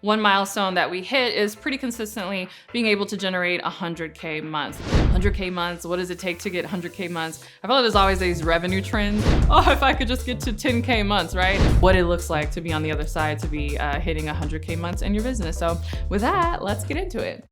one milestone that we hit is pretty consistently being able to generate 100K months. 100K months, what does it take to get 100K months? I feel like there's always these revenue trends. Oh, if I could just get to 10K months, right? What it looks like to be on the other side, to be hitting 100K months in your business. So with that, let's get into it.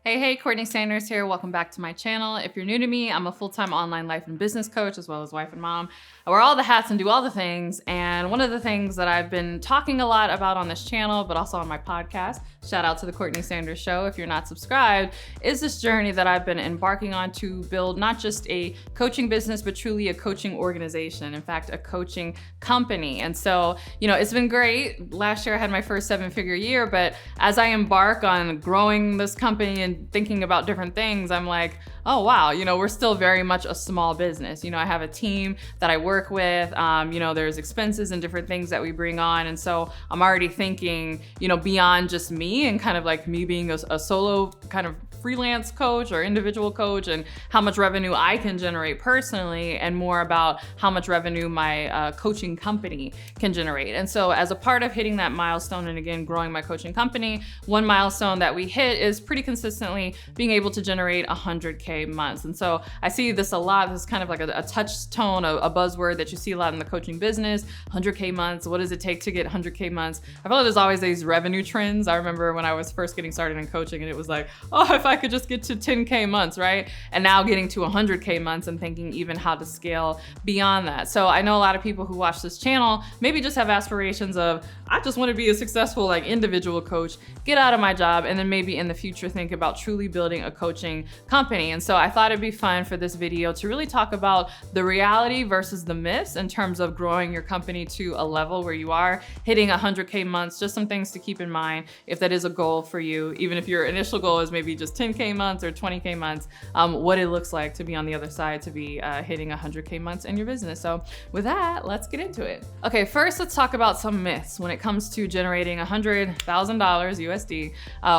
Hey, Courtney Sanders here. Welcome back to my channel. If you're new to me, I'm a full-time online life and business coach, as well as wife and mom. I wear all the hats and do all the things. And one of the things that I've been talking a lot about on this channel, but also on my podcast, shout out to the Courtney Sanders Show if you're not subscribed, is this journey that I've been embarking on to build not just a coaching business, but truly a coaching organization. In fact, a coaching company. And so, it's been great. Last year I had my first 7-figure year, but as I embark on growing this company and thinking about different things, I'm like, oh wow, we're still very much a small business. I have a team that I work with, there's expenses and different things that we bring on. And so I'm already thinking, beyond just me and kind of like me being a solo kind of freelance coach or individual coach, and how much revenue I can generate personally, and more about how much revenue my coaching company can generate. And so as a part of hitting that milestone, and again, growing my coaching company, one milestone that we hit is pretty consistently being able to generate 100K months. And so I see this a lot. This is kind of like a touchstone, a buzzword that you see a lot in the coaching business. 100K months, what does it take to get 100K months? I feel like there's always these revenue trends. I remember when I was first getting started in coaching, and it was like, oh, if I could just get to 10K months, right? And now getting to 100K months and thinking even how to scale beyond that. So I know a lot of people who watch this channel maybe just have aspirations of, I just want to be a successful individual coach, get out of my job, and then maybe in the future think about truly building a coaching company. And so I thought it'd be fun for this video to really talk about the reality versus the myths in terms of growing your company to a level where you are hitting 100K months. Just some things to keep in mind if that is a goal for you, even if your initial goal is maybe just 10K months or 20K months, what it looks like to be on the other side, to be hitting 100K months in your business. So with that, let's get into it. Okay, first let's talk about some myths when it comes to generating $100,000 USD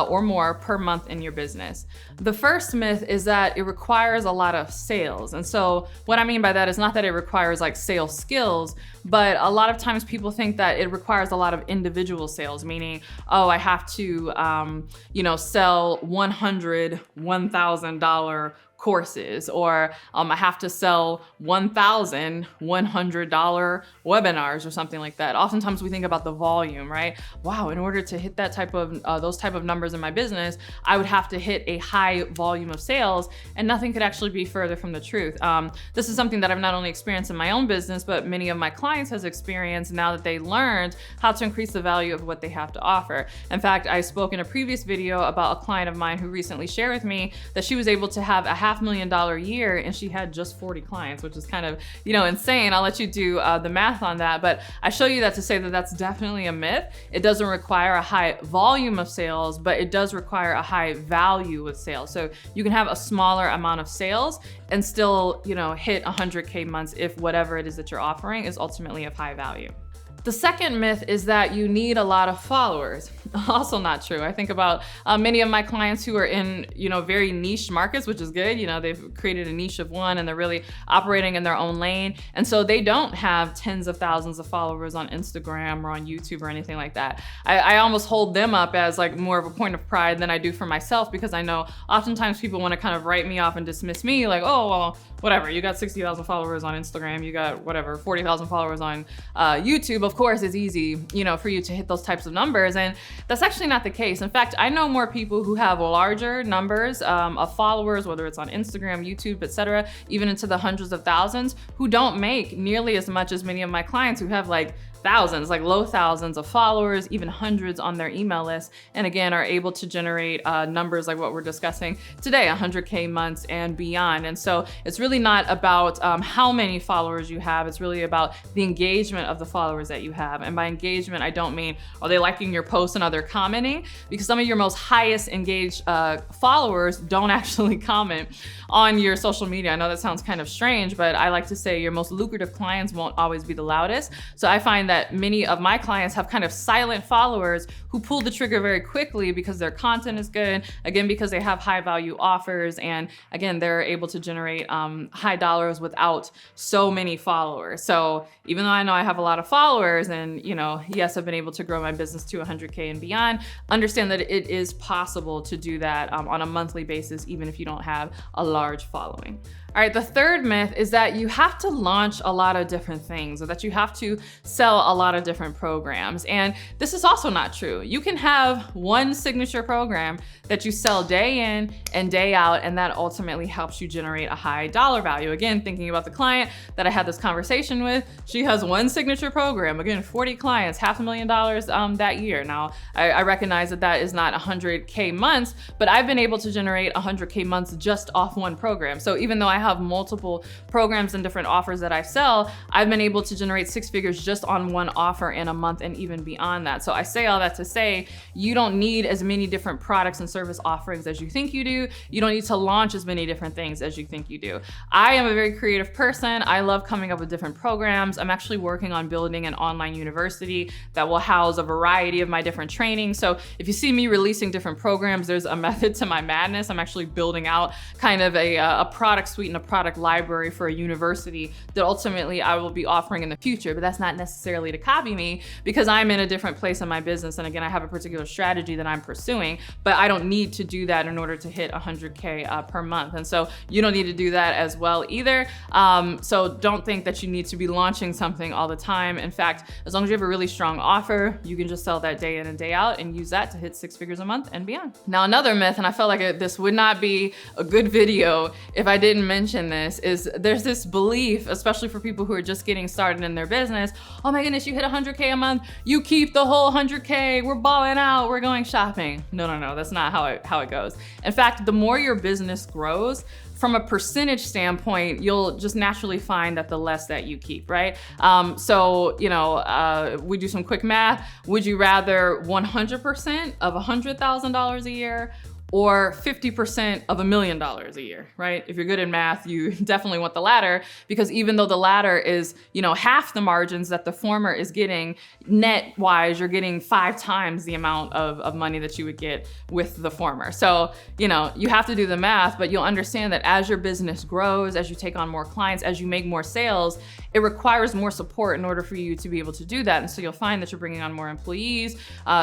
or more per month in your business. The first myth is that it requires a lot of sales. And so what I mean by that is not that it requires sales skills, but a lot of times people think that it requires a lot of individual sales, meaning, oh, I have to, sell 100 $1,000 courses, or I have to sell $1,100 webinars or something like that. Oftentimes we think about the volume, right? Wow, in order to hit that type of those type of numbers in my business, I would have to hit a high volume of sales, and nothing could actually be further from the truth. This is something that I've not only experienced in my own business, but many of my clients has experienced now that they learned how to increase the value of what they have to offer. In fact, I spoke in a previous video about a client of mine who recently shared with me that she was able to have a $500,000 year, and she had just 40 clients, which is kind of, insane. I'll let you do the math on that, but I show you that to say that that's definitely a myth. It doesn't require a high volume of sales, but it does require a high value with sales. So you can have a smaller amount of sales and still, hit 100K months if whatever it is that you're offering is ultimately of high value. The second myth is that you need a lot of followers. Also not true. I think about many of my clients who are in, very niche markets, which is good. They've created a niche of one and they're really operating in their own lane. And so they don't have tens of thousands of followers on Instagram or on YouTube or anything like that. I almost hold them up as more of a point of pride than I do for myself, because I know oftentimes people want to kind of write me off and dismiss me like, oh, well, whatever, you got 60,000 followers on Instagram, you got 40,000 followers on YouTube. Of course, it's easy, for you to hit those types of numbers. And that's actually not the case. In fact, I know more people who have larger numbers of followers, whether it's on Instagram, YouTube, etc., even into the hundreds of thousands, who don't make nearly as much as many of my clients who have thousands, low thousands of followers, even hundreds on their email list, and again, are able to generate numbers like what we're discussing today, 100K months and beyond. And so it's really not about how many followers you have, it's really about the engagement of the followers that you have. And by engagement, I don't mean, are they liking your posts and are they commenting? Because some of your most highest engaged followers don't actually comment on your social media. I know that sounds kind of strange, but I like to say your most lucrative clients won't always be the loudest. So I find that many of my clients have kind of silent followers who pull the trigger very quickly because their content is good, again, because they have high value offers, and again, they're able to generate high dollars without so many followers. So even though I know I have a lot of followers and, yes, I've been able to grow my business to 100K and beyond, understand that it is possible to do that on a monthly basis, even if you don't have a large following. All right, the third myth is that you have to launch a lot of different things, or that you have to sell a lot of different programs. And this is also not true. You can have one signature program that you sell day in and day out, and that ultimately helps you generate a high dollar value. Again, thinking about the client that I had this conversation with, she has one signature program, again, 40 clients, $500,000 that year. Now, I recognize that that is not 100K months, but I've been able to generate 100K months just off one program. So even though I have multiple programs and different offers that I sell, I've been able to generate 6 figures just on one offer in a month and even beyond that. So I say all that to say, you don't need as many different products and service offerings as you think you do. You don't need to launch as many different things as you think you do. I am a very creative person. I love coming up with different programs. I'm actually working on building an online university that will house a variety of my different trainings. So if you see me releasing different programs, there's a method to my madness. I'm actually building out kind of a product suite and a product library for a university that ultimately I will be offering in the future. But that's not necessarily to copy me, because I'm in a different place in my business. And again, I have a particular strategy that I'm pursuing, but I don't need to do that in order to hit 100K per month. And so you don't need to do that as well either. So don't think that you need to be launching something all the time. In fact, as long as you have a really strong offer, you can just sell that day in and day out and use that to hit 6 figures a month and beyond. Now, another myth, and I felt like this would not be a good video if I didn't mention this, is there's this belief, especially for people who are just getting started in their business, oh my goodness, you hit 100K a month, you keep the whole 100K, we're balling out, we're going shopping. No, that's not how it goes. In fact, the more your business grows, from a percentage standpoint, you'll just naturally find that the less that you keep, right? We do some quick math. Would you rather 100% of $100,000 a year, or 50% of $1 million a year, right? If you're good in math, you definitely want the latter, because even though the latter is, half the margins that the former is getting, net wise, you're getting 5 times the amount of money that you would get with the former. So, you have to do the math, but you'll understand that as your business grows, as you take on more clients, as you make more sales, it requires more support in order for you to be able to do that. And so you'll find that you're bringing on more employees,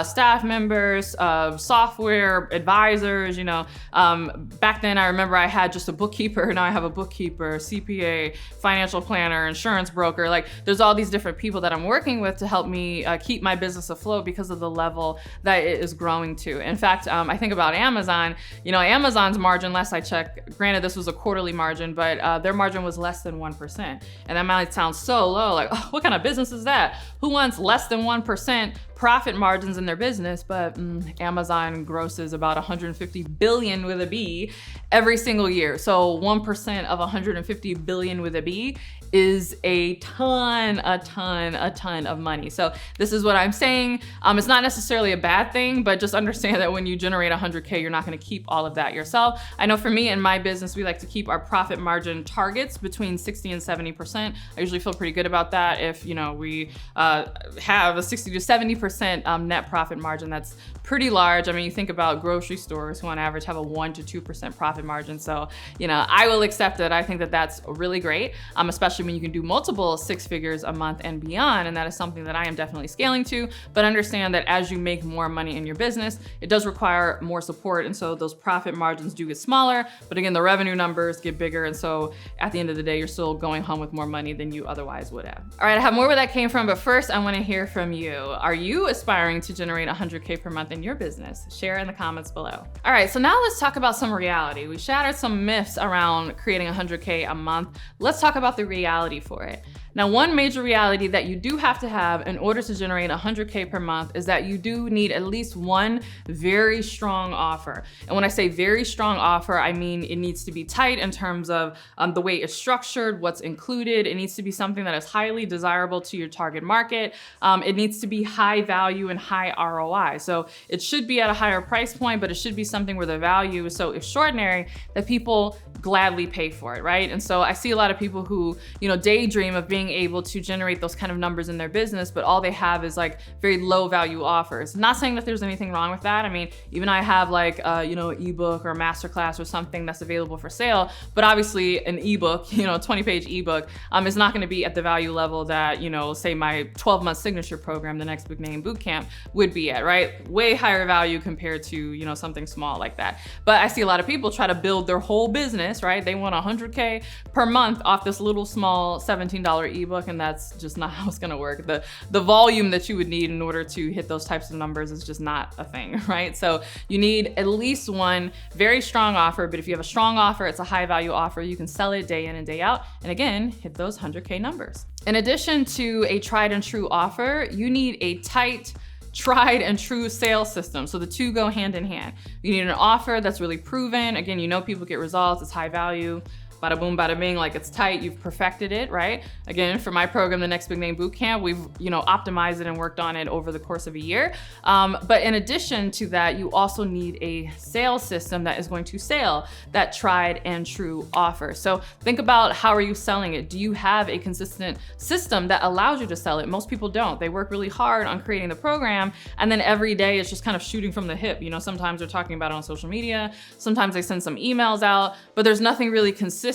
staff members, software advisors. Back then I remember I had just a bookkeeper. Now I have a bookkeeper, CPA, financial planner, insurance broker. Like, there's all these different people that I'm working with to help me keep my business afloat because of the level that it is growing to. In fact, I think about Amazon. Amazon's margin, last I checked, granted this was a quarterly margin, but their margin was less than 1%. And that might sound so low, like, oh, what kind of business is that? Who wants less than 1% profit margins in their business? But Amazon grosses about 150 billion with a B every single year. So 1% of 150 billion with a B is a ton of money. So this is what I'm saying. It's not necessarily a bad thing, but just understand that when you generate 100K, you're not going to keep all of that yourself. I know for me in my business, we like to keep our profit margin targets between 60 and 70%. I usually feel pretty good about that. If we have a 60 to 70% net profit margin, that's pretty large. I mean, you think about grocery stores who on average have a 1 to 2% profit margin. So, I will accept it. I think that that's really great, especially when you can do multiple 6 figures a month and beyond. And that is something that I am definitely scaling to. But understand that as you make more money in your business, it does require more support. And so those profit margins do get smaller. But again, the revenue numbers get bigger. And so at the end of the day, you're still going home with more money than you otherwise would have. All right, I have more where that came from. But first, I want to hear from you. Are you aspiring to generate 100K per month in your business? Share in the comments below. All right, so now let's talk about some reality. We shattered some myths around creating 100K a month. Let's talk about the reality for it. Now, one major reality that you do have to have in order to generate 100K per month is that you do need at least one very strong offer. And when I say very strong offer, I mean it needs to be tight in terms of the way it's structured, what's included. It needs to be something that is highly desirable to your target market. It needs to be high value and high ROI. So it should be at a higher price point, but it should be something where the value is so extraordinary that people gladly pay for it, right? And so I see a lot of people who, daydream of being being able to generate those kind of numbers in their business, but all they have is like very low value offers. Not saying that there's anything wrong with that. I mean, even I have like, an ebook or a masterclass or something that's available for sale, but obviously an ebook, a 20-page ebook is not going to be at the value level that, say my 12-month signature program, the Next Big Name Bootcamp, would be at, right? Way higher value compared to, something small like that. But I see a lot of people try to build their whole business, right? They want 100K per month off this little small $17 ebook, and that's just not how it's going to work. The volume that you would need in order to hit those types of numbers is just not a thing, right? So you need at least one very strong offer, but if you have a strong offer, it's a high value offer, you can sell it day in and day out, and again, hit those 100K numbers. In addition to a tried and true offer, you need a tight, tried and true sales system. So the two go hand in hand. You need an offer that's really proven. Again, people get results, it's high value. Bada boom, bada bing, like it's tight, you've perfected it, right? Again, for my program, the Next Big Name Bootcamp, we've, optimized it and worked on it over the course of a year. But in addition to that, you also need a sales system that is going to sell that tried and true offer. So think about, how are you selling it? Do you have a consistent system that allows you to sell it? Most people don't. They work really hard on creating the program, and then every day it's just kind of shooting from the hip. Sometimes they're talking about it on social media, sometimes they send some emails out, but there's nothing really consistent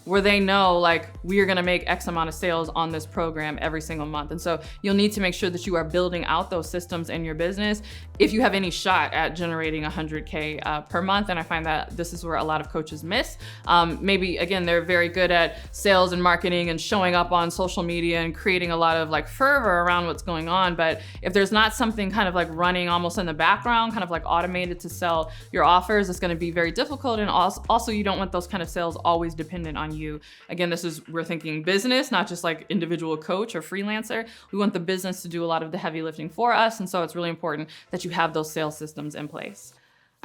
where they know, like, we are going to make X amount of sales on this program every single month. And so you'll need to make sure that you are building out those systems in your business if you have any shot at generating 100K per month. And I find that this is where a lot of coaches miss. Maybe, again, they're very good at sales and marketing and showing up on social media and creating a lot of like fervor around what's going on. But if there's not something kind of like running almost in the background, kind of like automated to sell your offers, it's going to be very difficult. And also you don't want those kind of sales always dependent on you. Again, we're thinking business, not just like individual coach or freelancer. We want the business to do a lot of the heavy lifting for us. And so it's really important that you have those sales systems in place.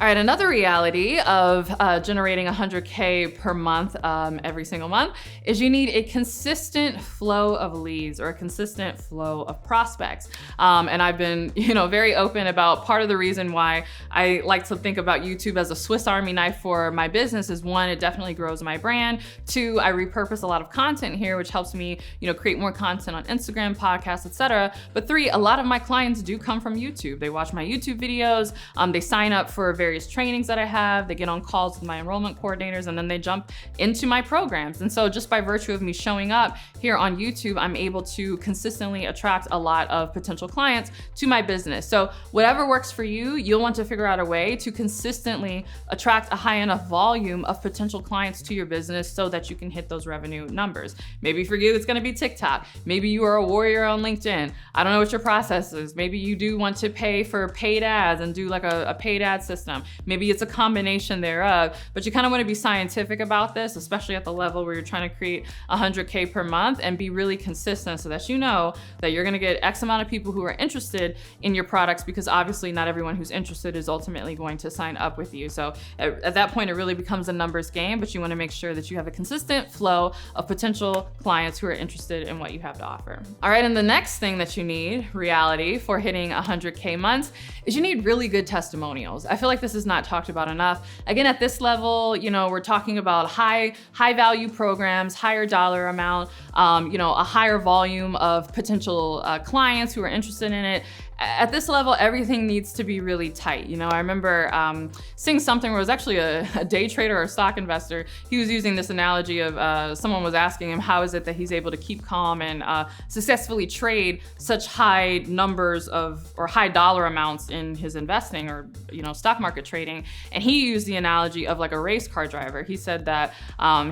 All right, another reality of generating 100K per month every single month is you need a consistent flow of leads or a consistent flow of prospects. And I've been, very open about part of the reason why I like to think about YouTube as a Swiss Army knife for my business is, one, it definitely grows my brand. Two, I repurpose a lot of content here, which helps me, create more content on Instagram, podcasts, etc. But three, a lot of my clients do come from YouTube. They watch my YouTube videos, they sign up for various trainings that I have, they get on calls with my enrollment coordinators, and then they jump into my programs. And so just by virtue of me showing up here on YouTube, I'm able to consistently attract a lot of potential clients to my business. So whatever works for you, you'll want to figure out a way to consistently attract a high enough volume of potential clients to your business so that you can hit those revenue numbers. Maybe for you, it's going to be TikTok. Maybe you are a warrior on LinkedIn. I don't know what your process is. Maybe you do want to pay for paid ads and do like a paid ad system. Maybe it's a combination thereof, but you kind of want to be scientific about this, especially at the level where you're trying to create 100K per month, and be really consistent so that you know that you're going to get X amount of people who are interested in your products, because obviously not everyone who's interested is ultimately going to sign up with you. So at that point, it really becomes a numbers game, but you want to make sure that you have a consistent flow of potential clients who are interested in what you have to offer. All right, and the next thing that you need, reality, for hitting 100K months is you need really good testimonials. I feel like this is not talked about enough. Again, at this level, we're talking about high value programs, higher dollar amount, a higher volume of potential clients who are interested in it. At this level, everything needs to be really tight. I remember seeing something where it was actually a day trader or a stock investor. He was using this analogy of someone was asking him, how is it that he's able to keep calm and successfully trade such high numbers or high dollar amounts in his investing or stock market trading. And he used the analogy of like a race car driver. He said that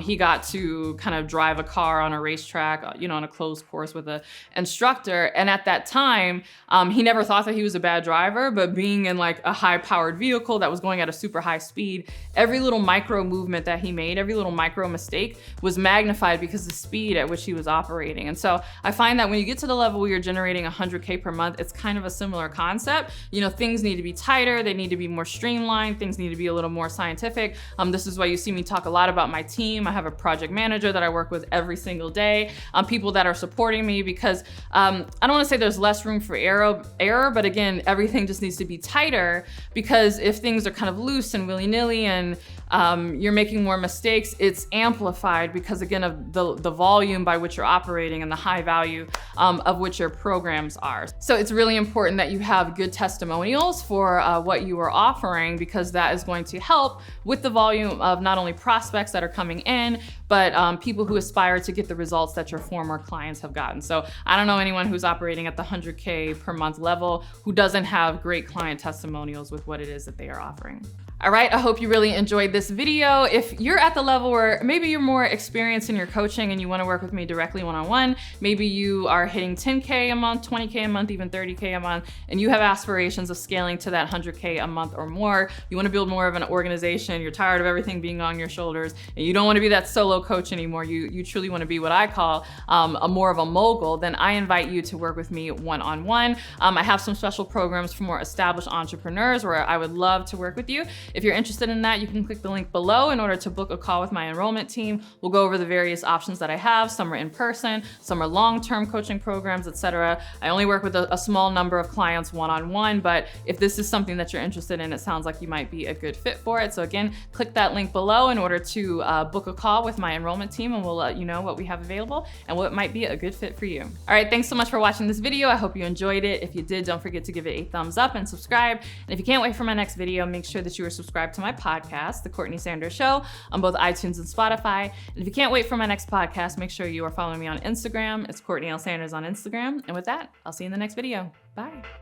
he got to kind of drive a car on a racetrack, on a closed course with an instructor. And at that time, he never thought that he was a bad driver, but being in like a high powered vehicle that was going at a super high speed, every little micro movement that he made, every little micro mistake was magnified because of the speed at which he was operating. And so I find that when you get to the level where you're generating 100K per month, it's kind of a similar concept. Things need to be tighter, they need to be more streamlined, things need to be a little more scientific. This is why you see me talk a lot about my team. I have a project manager that I work with every single day, people that are supporting me, because I don't want to say there's less room for error, but again, everything just needs to be tighter, because if things are kind of loose and willy-nilly and you're making more mistakes, it's amplified because again of the volume by which you're operating and the high value of which your programs are. So it's really important that you have good testimonials for what you are offering, because that is going to help with the volume of not only prospects that are coming in, but people who aspire to get the results that your former clients have gotten. So I don't know anyone who's operating at the 100K per month level who doesn't have great client testimonials with what it is that they are offering. All right, I hope you really enjoyed this video. If you're at the level where maybe you're more experienced in your coaching and you wanna work with me directly one-on-one, maybe you are hitting 10K a month, 20K a month, even 30K a month, and you have aspirations of scaling to that 100K a month or more, you wanna build more of an organization, you're tired of everything being on your shoulders, and you don't wanna be that solo coach anymore, you truly wanna be what I call more of a mogul, then I invite you to work with me one-on-one. I have some special programs for more established entrepreneurs where I would love to work with you. If you're interested in that, you can click the link below in order to book a call with my enrollment team. We'll go over the various options that I have. Some are in person, some are long-term coaching programs, etc. I only work with a small number of clients one-on-one, but if this is something that you're interested in, it sounds like you might be a good fit for it. So again, click that link below in order to book a call with my enrollment team, and we'll let you know what we have available and what might be a good fit for you. All right, thanks so much for watching this video. I hope you enjoyed it. If you did, don't forget to give it a thumbs up and subscribe. And if you can't wait for my next video, make sure that you are subscribe to my podcast, The Courtney Sanders Show, on both iTunes and Spotify. And if you can't wait for my next podcast, make sure you are following me on Instagram. It's CourtneyLSanders on Instagram. And with that, I'll see you in the next video. Bye.